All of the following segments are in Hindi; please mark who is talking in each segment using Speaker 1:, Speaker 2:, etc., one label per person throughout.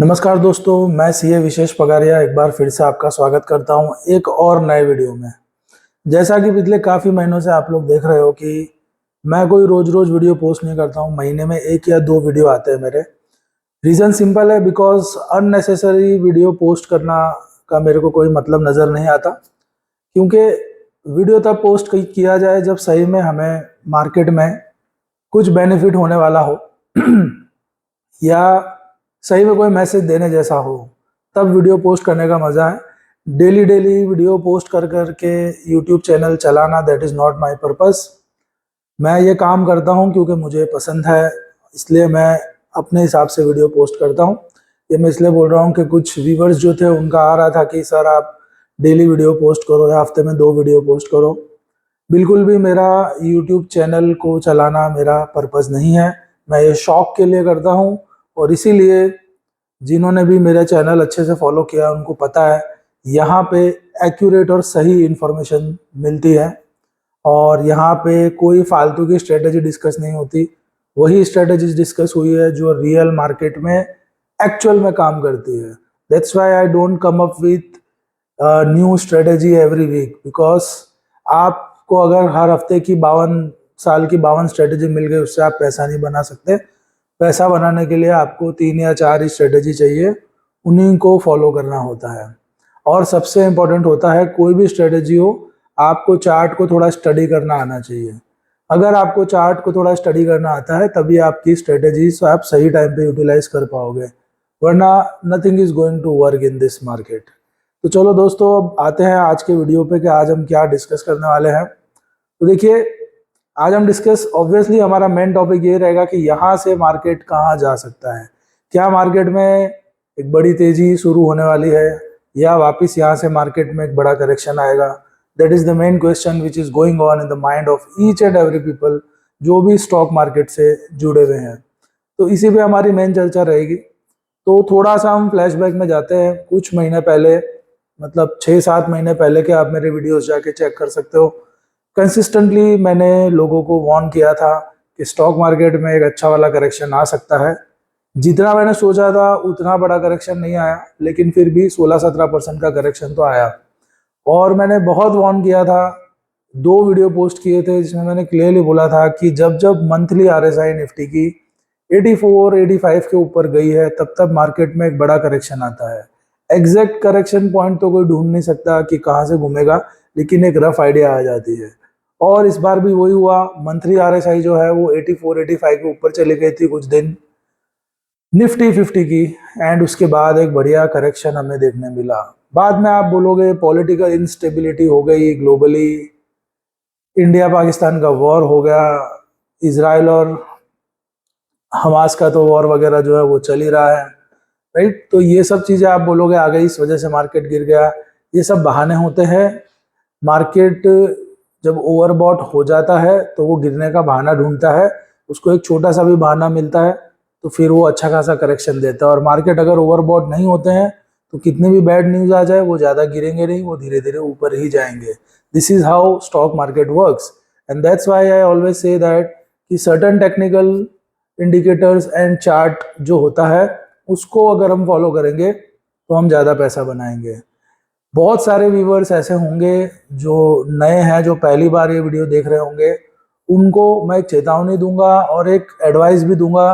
Speaker 1: नमस्कार दोस्तों, मैं सीए विशेष पगारिया एक बार फिर से आपका स्वागत करता हूं एक और नए वीडियो में। जैसा कि पिछले काफ़ी महीनों से आप लोग देख रहे हो कि मैं कोई रोज रोज वीडियो पोस्ट नहीं करता हूं। महीने में एक या दो वीडियो आते हैं मेरे। रीज़न सिंपल है, बिकॉज अननेसेसरी वीडियो पोस्ट करना का मेरे को कोई मतलब नज़र नहीं आता। क्योंकि वीडियो तब पोस्ट किया जाए जब सही में हमें मार्केट में कुछ बेनिफिट होने वाला हो या सही में कोई मैसेज देने जैसा हो, तब वीडियो पोस्ट करने का मज़ा है। डेली डेली वीडियो पोस्ट कर कर के यूट्यूब चैनल चलाना, that is not my purpose. मैं ये काम करता हूँ क्योंकि मुझे पसंद है, इसलिए मैं अपने हिसाब से वीडियो पोस्ट करता हूँ। ये मैं इसलिए बोल रहा हूँ कि कुछ व्यूवर्स जो थे उनका आ रहा था कि सर आप डेली वीडियो पोस्ट करो या हफ्ते में 2 वीडियो पोस्ट करो। बिल्कुल भी मेरा यूट्यूब चैनल को चलाना मेरा पर्पस नहीं है। मैं ये शौक के लिए करता हूँ, और इसीलिए जिन्होंने भी मेरा चैनल अच्छे से फॉलो किया उनको पता है यहाँ पे एक्यूरेट और सही इन्फॉर्मेशन मिलती है, और यहाँ पे कोई फालतू की स्ट्रेटेजी डिस्कस नहीं होती। वही स्ट्रेटेजीज डिस्कस हुई है जो रियल मार्केट में एक्चुअल में काम करती है। That's why I don't come up with new strategy every week, because आपको अगर हर हफ्ते की 52 साल की 52 स्ट्रेटेजी मिल गई, उससे आप पैसा नहीं बना सकते। पैसा बनाने के लिए आपको 3 या 4 ही स्ट्रेटेजी चाहिए, उन्हीं को फॉलो करना होता है। और सबसे इम्पोर्टेंट होता है, कोई भी स्ट्रेटेजी हो आपको चार्ट को थोड़ा स्टडी करना आना चाहिए। अगर आपको चार्ट को थोड़ा स्टडी करना आता है तभी आपकी स्ट्रेटेजीज आप सही टाइम पे यूटिलाइज कर पाओगे, वरना nothing is going to work in this market. तो चलो दोस्तों, अब आते हैं आज के वीडियो पे कि आज हम क्या डिस्कस करने वाले हैं। तो देखिए, आज हम डिस्कस, ऑब्वियसली हमारा मेन टॉपिक ये रहेगा कि यहाँ से मार्केट कहाँ जा सकता है। क्या मार्केट में एक बड़ी तेजी शुरू होने वाली है, या वापस यहाँ से मार्केट में एक बड़ा करेक्शन आएगा। That is the main question which is going on in the mind of each and every people जो भी स्टॉक मार्केट से जुड़े हुए हैं। तो इसी पे हमारी मेन चर्चा रहेगी। तो थोड़ा सा हम फ्लैशबैक में जाते हैं कुछ महीने पहले, मतलब 6-7 महीने पहले के। आप मेरे वीडियोस जाके चेक कर सकते हो। कंसिस्टेंटली मैंने लोगों को वार्न किया था कि स्टॉक मार्केट में एक अच्छा वाला करेक्शन आ सकता है। जितना मैंने सोचा था उतना बड़ा करेक्शन नहीं आया, लेकिन फिर भी 16-17% का करेक्शन तो आया। और मैंने बहुत वार्न किया था, 2 वीडियो पोस्ट किए थे जिसमें मैंने क्लियरली बोला था कि जब जब मंथली आरएसआई निफ्टी की 84-85 के ऊपर गई है, तब तब मार्केट में एक बड़ा करेक्शन आता है। एग्जैक्ट करेक्शन पॉइंट तो कोई ढूंढ नहीं सकता कि कहाँ से घूमेगा, लेकिन एक रफ आइडिया आ जाती है। और इस बार भी वही हुआ। मंथली आरएसआई जो है वो 84-85 के ऊपर चली गई थी कुछ दिन निफ्टी 50 की, एंड उसके बाद एक बढ़िया करेक्शन हमें देखने मिला। बाद में आप बोलोगे पॉलिटिकल इंस्टेबिलिटी हो गई ग्लोबली, इंडिया पाकिस्तान का वॉर हो गया, इसराइल और हमास का तो वॉर वगैरह जो है वो चल ही रहा है, राइट। तो ये सब चीज़ें आप बोलोगे आ गई, इस वजह से मार्केट गिर गया। ये सब बहाने होते हैं। मार्केट जब ओवरबॉट हो जाता है तो वो गिरने का बहाना ढूंढता है। उसको एक छोटा सा भी बहाना मिलता है तो फिर वो अच्छा खासा करेक्शन देता है। और मार्केट अगर ओवरबॉट नहीं होते हैं तो कितने भी बैड न्यूज़ आ जाए वो ज़्यादा गिरेंगे नहीं, वो धीरे धीरे ऊपर ही जाएंगे। This is how stock market works, and that's why I always say that कि certain technical indicators and chart जो होता है उसको अगर हम फॉलो करेंगे तो हम ज़्यादा पैसा बनाएंगे। बहुत सारे व्यूवर्स ऐसे होंगे जो नए हैं, जो पहली बार ये वीडियो देख रहे होंगे, उनको मैं एक चेतावनी दूंगा और एक एडवाइस भी दूंगा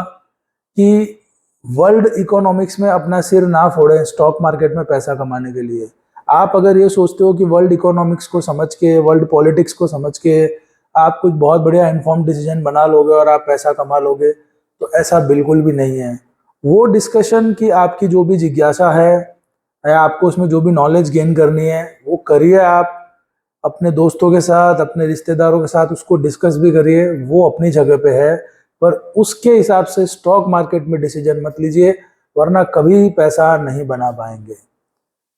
Speaker 1: कि वर्ल्ड इकोनॉमिक्स में अपना सिर ना फोड़ें स्टॉक मार्केट में पैसा कमाने के लिए। आप अगर ये सोचते हो कि वर्ल्ड इकोनॉमिक्स को समझ के, वर्ल्ड पॉलिटिक्स को समझ के आप कुछ बहुत बढ़िया इन्फॉर्म डिसीजन बना लोगे और आप पैसा कमा लोगे, तो ऐसा बिल्कुल भी नहीं है। वो डिस्कशन की आपकी जो भी जिज्ञासा है या आपको उसमें जो भी नॉलेज गेन करनी है वो करिए। आप अपने दोस्तों के साथ, अपने रिश्तेदारों के साथ उसको डिस्कस भी करिए, वो अपनी जगह पे है। पर उसके हिसाब से स्टॉक मार्केट में डिसीजन मत लीजिए, वरना कभी पैसा नहीं बना पाएंगे।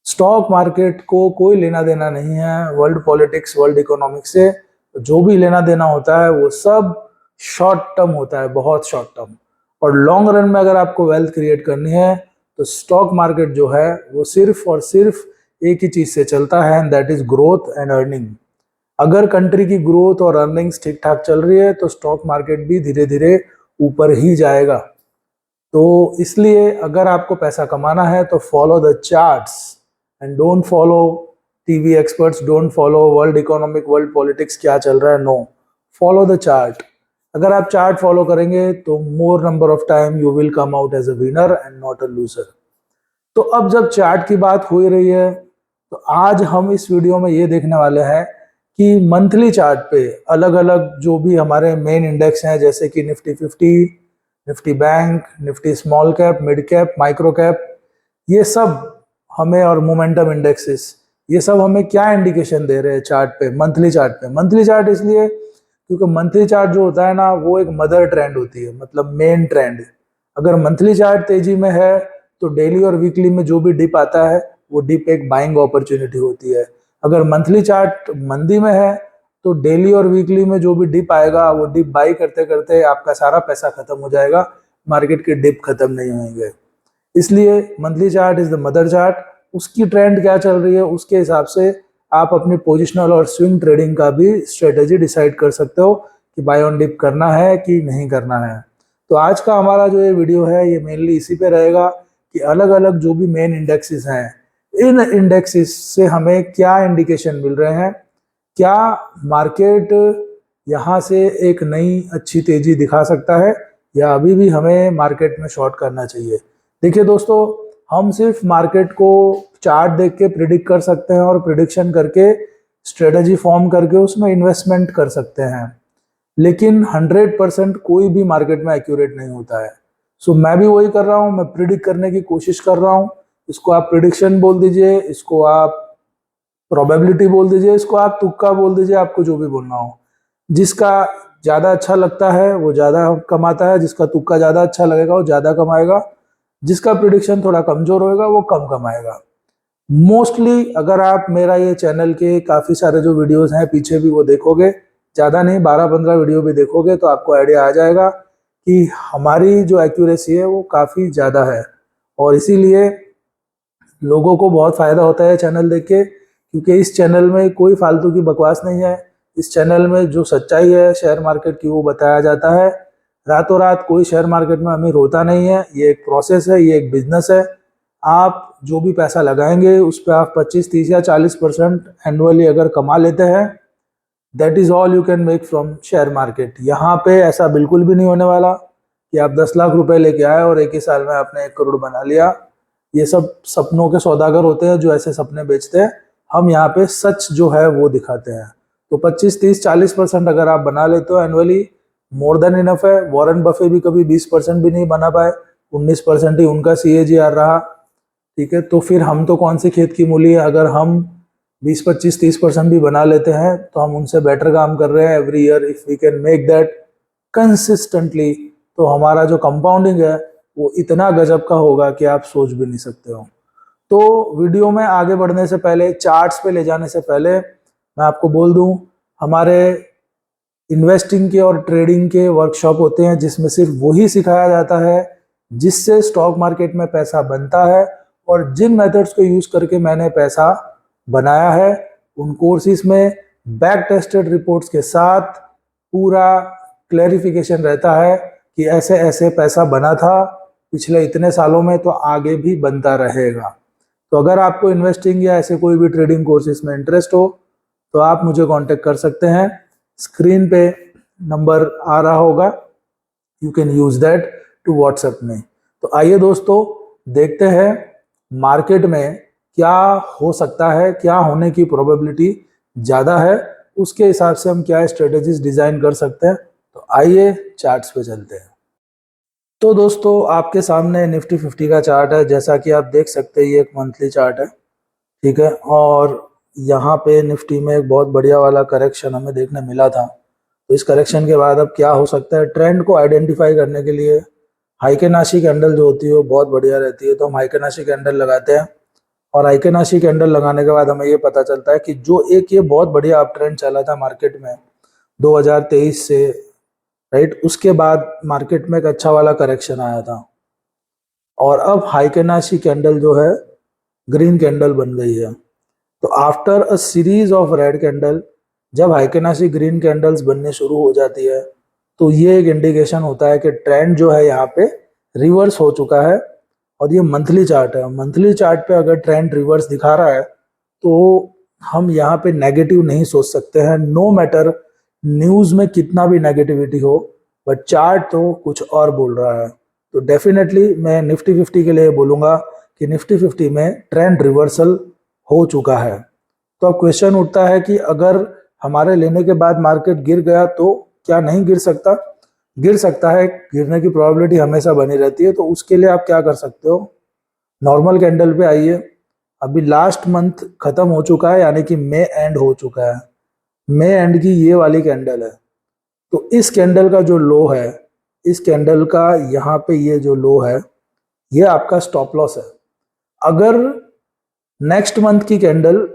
Speaker 1: स्टॉक मार्केट को कोई लेना देना नहीं है वर्ल्ड पॉलिटिक्स, वर्ल्ड इकोनॉमिक्स से। जो भी लेना देना होता है वो सब शॉर्ट टर्म होता है, बहुत शॉर्ट टर्म। और लॉन्ग रन में अगर आपको वेल्थ क्रिएट करनी है तो स्टॉक मार्केट जो है वो सिर्फ और सिर्फ एक ही चीज से चलता है, and that is growth and earning. अगर कंट्री की ग्रोथ और अर्निंग्स ठीक ठाक चल रही है तो स्टॉक मार्केट भी धीरे धीरे ऊपर ही जाएगा। तो इसलिए अगर आपको पैसा कमाना है तो follow the charts and don't follow TV experts, don't follow world economic, world politics क्या चल रहा है, नो, फॉलो द चार्ट। अगर आप चार्ट फॉलो करेंगे तो more number of time you will come out as a winner and not a loser. तो अब जब चार्ट की बात हो ही रही है तो आज हम इस वीडियो में ये देखने वाले हैं कि मंथली चार्ट पे अलग अलग जो भी हमारे मेन इंडेक्स हैं, जैसे कि Nifty 50, Nifty bank, Nifty small cap, mid cap, micro cap, ये सब हमें, और मोमेंटम इंडेक्सेस, ये सब हमें क्या इंडिकेशन दे रहे हैं चार्ट पे, मंथली चार्ट पे। मंथली चार्ट इसलिए क्योंकि मंथली चार्ट जो होता है ना, वो एक मदर ट्रेंड होती है, मतलब मेन ट्रेंड। अगर मंथली चार्ट तेजी में है तो डेली और वीकली में जो भी डिप आता है वो डिप एक बाइंग अपॉर्चुनिटी होती है। अगर मंथली चार्ट मंदी में है तो डेली और वीकली में जो भी डिप आएगा वो डिप बाई करते करते आपका सारा पैसा खत्म हो जाएगा, मार्केट के डिप खत्म नहीं होंगे। इसलिए monthly chart is the mother chart. उसकी ट्रेंड क्या चल रही है उसके हिसाब से आप अपनी पोजिशनल और स्विंग ट्रेडिंग का भी स्ट्रेटेजी डिसाइड कर सकते हो कि बाय ऑन डिप करना है कि नहीं करना है। तो आज का हमारा जो ये वीडियो है ये मेनली इसी पे रहेगा कि अलग अलग जो भी मेन इंडेक्सेस हैं, इन इंडेक्सेस से हमें क्या इंडिकेशन मिल रहे हैं, क्या मार्केट यहाँ से एक नई अच्छी तेजी दिखा सकता है या अभी भी हमें मार्केट में शॉर्ट करना चाहिए। देखिए दोस्तों, हम सिर्फ मार्केट को चार्ट देख के प्रिडिक्ट कर सकते हैं और प्रिडिक्शन करके स्ट्रेटजी फॉर्म करके उसमें इन्वेस्टमेंट कर सकते हैं, लेकिन 100% कोई भी मार्केट में एक्यूरेट नहीं होता है। सो मैं भी वही कर रहा हूँ, मैं प्रिडिक्ट करने की कोशिश कर रहा हूँ। इसको आप प्रिडिक्शन बोल दीजिए, इसको आप प्रोबेबिलिटी बोल दीजिए, इसको आप तुक्का बोल दीजिए, आपको जो भी बोलना हो। जिसका ज़्यादा अच्छा लगता है वो ज़्यादा कमाता है, जिसका तुक्का ज़्यादा अच्छा लगेगा वो ज़्यादा कमाएगा, जिसका प्रिडिक्शन थोड़ा कमज़ोर होएगा वो कम कमाएगा। मोस्टली अगर आप मेरा ये चैनल के काफ़ी सारे जो वीडियोस हैं पीछे भी वो देखोगे, ज़्यादा नहीं 12-15 वीडियो भी देखोगे तो आपको आइडिया आ जाएगा कि हमारी जो एक्यूरेसी है वो काफ़ी ज़्यादा है। और इसीलिए लोगों को बहुत फ़ायदा होता है चैनल देख के, क्योंकि इस चैनल में कोई फालतू की बकवास नहीं है। इस चैनल में जो सच्चाई है शेयर मार्केट की वो बताया जाता है। रातों रात कोई शेयर मार्केट में अमीर होता नहीं है, ये एक प्रोसेस है, ये एक बिजनेस है। आप जो भी पैसा लगाएंगे उस पर आप 25, 30 या 40% एनुअली अगर कमा लेते हैं, that is all you can make from share market. यहाँ पे ऐसा बिल्कुल भी नहीं होने वाला कि आप 10 लाख रुपए लेके आए और एक ही साल में आपने 1 करोड़ बना लिया। ये सब सपनों के सौदागर होते हैं जो ऐसे सपने बेचते हैं। हम यहाँ पे सच जो है वो दिखाते हैं। तो 25, 30, 40% अगर आप बना लेते हो एनुअली, मोर देन इनफ है। वॉरेन बफे भी कभी 20% भी नहीं बना पाए, 19% ही उनका CAGR रहा। ठीक है, तो फिर हम तो कौन सी खेत की मूली है। अगर हम 20, 25, 30% भी बना लेते हैं तो हम उनसे बेटर काम कर रहे हैं every year. If we can make that consistently तो हमारा जो कंपाउंडिंग है वो इतना गजब का होगा कि आप सोच भी नहीं सकते हो। तो वीडियो में आगे बढ़ने से पहले, चार्ट्स पे ले जाने से पहले मैं आपको बोल दूं, हमारे इन्वेस्टिंग के और ट्रेडिंग के वर्कशॉप होते हैं जिसमें सिर्फ वही सिखाया जाता है जिससे स्टॉक मार्केट में पैसा बनता है। और जिन मेथड्स को यूज करके मैंने पैसा बनाया है उन कोर्सेज में बैक टेस्टेड रिपोर्ट्स के साथ पूरा क्लैरिफिकेशन रहता है कि ऐसे ऐसे पैसा बना था पिछले इतने सालों में, तो आगे भी बनता रहेगा। तो अगर आपको इन्वेस्टिंग या ऐसे कोई भी ट्रेडिंग कोर्सेज में इंटरेस्ट हो तो आप मुझे कांटेक्ट कर सकते हैं। स्क्रीन पे नंबर आ रहा होगा, you can use that to WhatsApp में। तो आइए दोस्तों, देखते हैं मार्केट में क्या हो सकता है, क्या होने की प्रोबेबिलिटी ज़्यादा है, उसके हिसाब से हम क्या स्ट्रेटेजीज डिज़ाइन कर सकते हैं। तो आइए चार्ट्स पे चलते हैं। तो दोस्तों, आपके सामने निफ्टी 50 का चार्ट है। जैसा कि आप देख सकते हैं ये एक मंथली चार्ट है, ठीक है। और यहाँ पे निफ्टी में एक बहुत बढ़िया वाला करेक्शन हमें देखने मिला था। तो इस करेक्शन के बाद अब क्या हो सकता है, ट्रेंड को आइडेंटिफाई करने के लिए हाइकेनाशी कैंडल जो होती है वो बहुत बढ़िया रहती है। तो हम हाइकेनाशी कैंडल लगाते हैं और हाइकेनाशी कैंडल लगाने के बाद हमें ये पता चलता है कि जो एक ये बहुत बढ़िया अप ट्रेंड चला था मार्केट में 2023 से, राइट, उसके बाद मार्केट में एक अच्छा वाला करेक्शन आया था और अब हाइकेनाशी कैंडल जो है ग्रीन कैंडल बन गई है। तो after a series of red candle जब हाइकेनाशी ग्रीन कैंडल्स बनने शुरू हो जाती है तो ये एक इंडिकेशन होता है कि ट्रेंड जो है यहाँ पे रिवर्स हो चुका है और ये मंथली चार्ट है। मंथली चार्ट पे अगर ट्रेंड रिवर्स दिखा रहा है तो हम यहाँ पे नेगेटिव नहीं सोच सकते हैं, नो मैटर न्यूज़ में कितना भी नेगेटिविटी हो, बट चार्ट तो कुछ और बोल रहा है। तो डेफिनेटली मैं निफ्टी 50 के लिए बोलूँगा कि निफ्टी 50 में ट्रेंड रिवर्सल हो चुका है। तो अब क्वेश्चन उठता है कि अगर हमारे लेने के बाद मार्केट गिर गया तो क्या नहीं गिर सकता? गिर सकता है, गिरने की प्रोबेबिलिटी हमेशा बनी रहती है। तो उसके लिए आप क्या कर सकते हो, नॉर्मल कैंडल पे आइए। अभी लास्ट मंथ खत्म हो चुका है, यानी कि मई एंड हो चुका है। मई एंड की ये वाली कैंडल है, तो इस कैंडल का जो लो है, इस कैंडल का यहाँ पे ये जो लो है, ये आपका स्टॉप लॉस है। अगर नेक्स्ट मंथ की कैंडल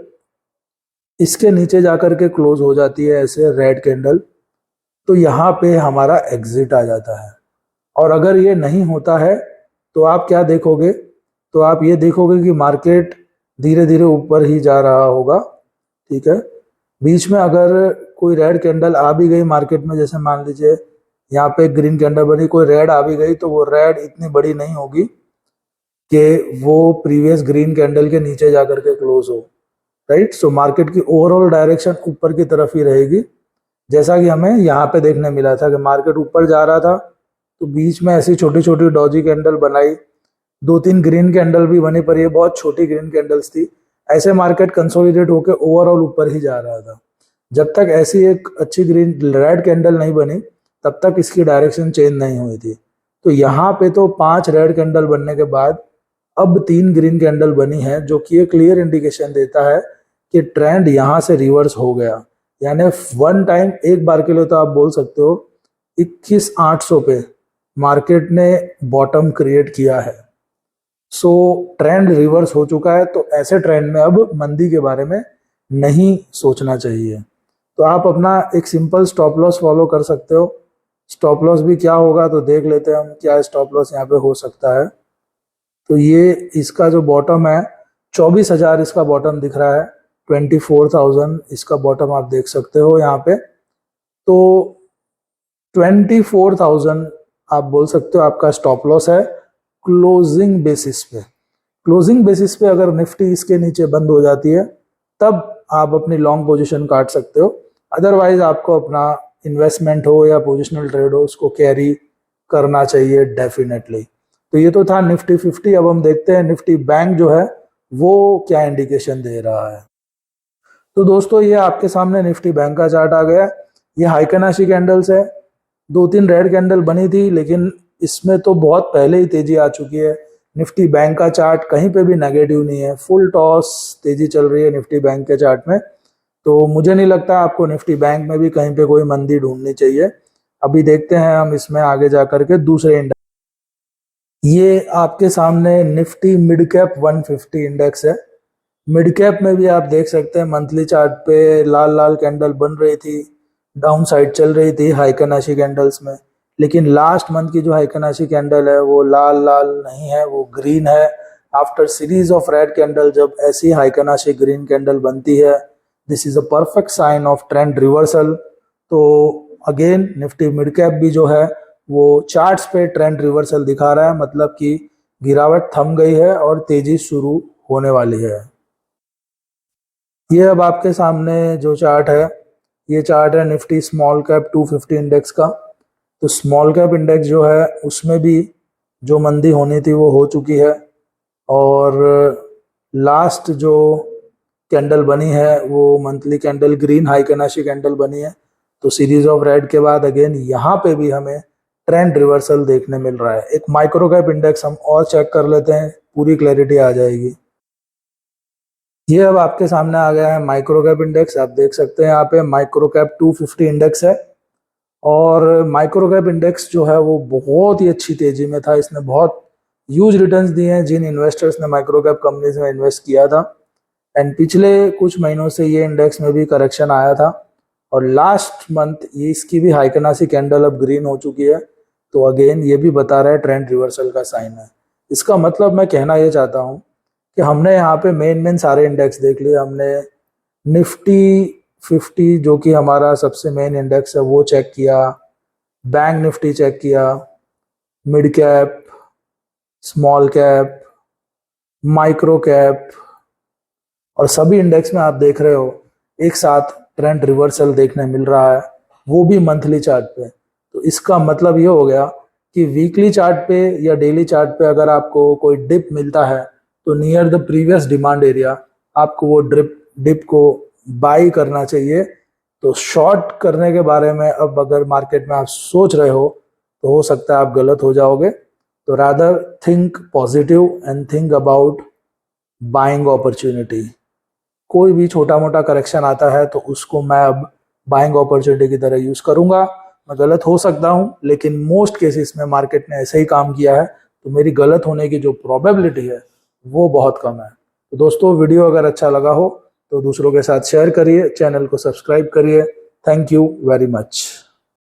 Speaker 1: इसके नीचे जाकर के क्लोज हो जाती है ऐसे रेड कैंडल, तो यहाँ पे हमारा एग्जिट आ जाता है। और अगर ये नहीं होता है तो आप क्या देखोगे, तो आप ये देखोगे कि मार्केट धीरे धीरे ऊपर ही जा रहा होगा। ठीक है, बीच में अगर कोई रेड कैंडल आ भी गई मार्केट में, जैसे मान लीजिए यहाँ पे ग्रीन कैंडल बनी, कोई रेड आ भी गई, तो वो रेड इतनी बड़ी नहीं होगी कि वो प्रीवियस ग्रीन कैंडल के नीचे जाकर के क्लोज हो, राइट। सो मार्केट की ओवरऑल डायरेक्शन ऊपर की तरफ ही रहेगी, जैसा कि हमें यहाँ पे देखने मिला था कि मार्केट ऊपर जा रहा था तो बीच में ऐसी छोटी छोटी डॉजी कैंडल बनाई, 2-3 ग्रीन कैंडल भी बनी, पर ये बहुत छोटी ग्रीन कैंडल्स थी। ऐसे मार्केट कंसोलिडेट होकर ओवरऑल ऊपर ही जा रहा था। जब तक ऐसी एक अच्छी ग्रीन रेड कैंडल नहीं बनी तब तक इसकी डायरेक्शन चेंज नहीं हुई थी। तो यहाँ पे तो 5 रेड कैंडल बनने के बाद अब 3 ग्रीन कैंडल बनी है, जो कि एक क्लियर इंडिकेशन देता है कि ट्रेंड यहाँ से रिवर्स हो गया। यानी वन टाइम, एक बार के लिए तो आप बोल सकते हो 21,800 पे मार्केट ने बॉटम क्रिएट किया है। सो ट्रेंड रिवर्स हो चुका है। तो ऐसे ट्रेंड में अब मंदी के बारे में नहीं सोचना चाहिए। तो आप अपना एक सिंपल स्टॉप लॉस फॉलो कर सकते हो। स्टॉप लॉस भी क्या होगा तो देख लेते हैं हम, क्या स्टॉप लॉस यहाँ पे हो सकता है। तो ये इसका जो बॉटम है 24,000 इसका बॉटम दिख रहा है, 24,000 इसका बॉटम आप देख सकते हो यहाँ पे। तो 24,000 आप बोल सकते हो आपका स्टॉप लॉस है क्लोजिंग बेसिस पे। क्लोजिंग बेसिस पे अगर निफ्टी इसके नीचे बंद हो जाती है तब आप अपनी लॉन्ग पोजीशन काट सकते हो। अदरवाइज आपको अपना इन्वेस्टमेंट हो या पोजिशनल ट्रेड हो, उसको कैरी करना चाहिए डेफिनेटली। तो ये तो था निफ्टी 50। अब हम देखते हैं निफ्टी बैंक जो है वो क्या इंडिकेशन दे रहा है। तो दोस्तों ये आपके सामने निफ्टी बैंक का चार्ट आ गया। ये हाइकनाशी कैंडल्स है, 2-3 रेड कैंडल बनी थी, लेकिन इसमें तो बहुत पहले ही तेजी आ चुकी है। निफ्टी बैंक का चार्ट कहीं पे भी नेगेटिव नहीं है, फुल टॉस तेजी चल रही है निफ्टी बैंक के चार्ट में। तो मुझे नहीं लगता आपको निफ्टी बैंक में भी कहीं पे कोई मंदी ढूंढनी चाहिए। अभी देखते हैं हम इसमें आगे जाकर के दूसरे इंडेक्स। ये आपके सामने निफ्टी मिड कैप 150 इंडेक्स है। मिड कैप में भी आप देख सकते हैं मंथली चार्ट पे लाल लाल कैंडल बन रही थी, डाउन साइड चल रही थी हाइकनाशी कैंडल्स में। लेकिन लास्ट मंथ की जो हाइकनाशी कैंडल है वो लाल लाल नहीं है, वो ग्रीन है। After series of red candle जब ऐसी हाइकनाशी ग्रीन कैंडल बनती है, this is a perfect sign of trend reversal. तो अगेन निफ्टी मिड कैप भी जो है वो चार्ट्स पे ट्रेंड रिवर्सल दिखा रहा है, मतलब कि गिरावट थम गई है और तेजी शुरू होने वाली है। ये अब आपके सामने जो चार्ट है, ये चार्ट है निफ्टी स्मॉल कैप 250 इंडेक्स का। तो स्मॉल कैप इंडेक्स जो है उसमें भी जो मंदी होनी थी वो हो चुकी है, और लास्ट जो कैंडल बनी है वो मंथली कैंडल ग्रीन हाइकनाशी कैंडल बनी है। तो सीरीज ऑफ रेड के बाद अगेन यहाँ पे भी हमें ट्रेंड रिवर्सल देखने मिल रहा है। एक माइक्रो कैप इंडेक्स हम और चेक कर लेते हैं, पूरी क्लैरिटी आ जाएगी। ये अब आपके सामने आ गया है माइक्रो कैप इंडेक्स। आप देख सकते हैं यहाँ पे माइक्रो कैप 250 इंडेक्स है, और माइक्रो कैप इंडेक्स जो है वो बहुत ही अच्छी तेजी में था। इसने बहुत ह्यूज रिटर्न्स दिए हैं जिन इन्वेस्टर्स ने माइक्रो कैप कंपनीज में इन्वेस्ट किया था। एंड पिछले कुछ महीनों से ये इंडेक्स में भी करेक्शन आया था, और लास्ट मंथ ये इसकी भी हाइकनासी कैंडल अब ग्रीन हो चुकी है। तो अगेन ये भी बता रहा है ट्रेंड रिवर्सल का साइन है। इसका मतलब मैं कहना ये चाहता हूँ कि हमने यहाँ पे मेन सारे इंडेक्स देख लिए। हमने निफ्टी 50 जो कि हमारा सबसे मेन इंडेक्स है वो चेक किया, बैंक निफ्टी चेक किया, mid cap, small cap, micro cap और सभी इंडेक्स में आप देख रहे हो एक साथ ट्रेंड रिवर्सल देखने मिल रहा है, वो भी मंथली चार्ट पे। तो इसका मतलब ये हो गया कि वीकली चार्ट पे या डेली चार्ट पे अगर आपको कोई डिप मिलता है तो near the previous demand area आपको वो डिप को बाई करना चाहिए। तो शॉर्ट करने के बारे में अब अगर मार्केट में आप सोच रहे हो तो हो सकता है आप गलत हो जाओगे। तो rather think positive and think about buying opportunity. कोई भी छोटा मोटा करेक्शन आता है तो उसको मैं अब बाइंग अपॉर्चुनिटी की तरह यूज करूंगा। मैं गलत हो सकता हूं, लेकिन मोस्ट केसेस में मार्केट ने ऐसे ही काम किया है, तो मेरी गलत होने की जो प्रोबेबिलिटी है वो बहुत कम है। तो दोस्तों, वीडियो अगर अच्छा लगा हो तो दूसरों के साथ शेयर करिए, चैनल को सब्सक्राइब करिए। Thank you very much.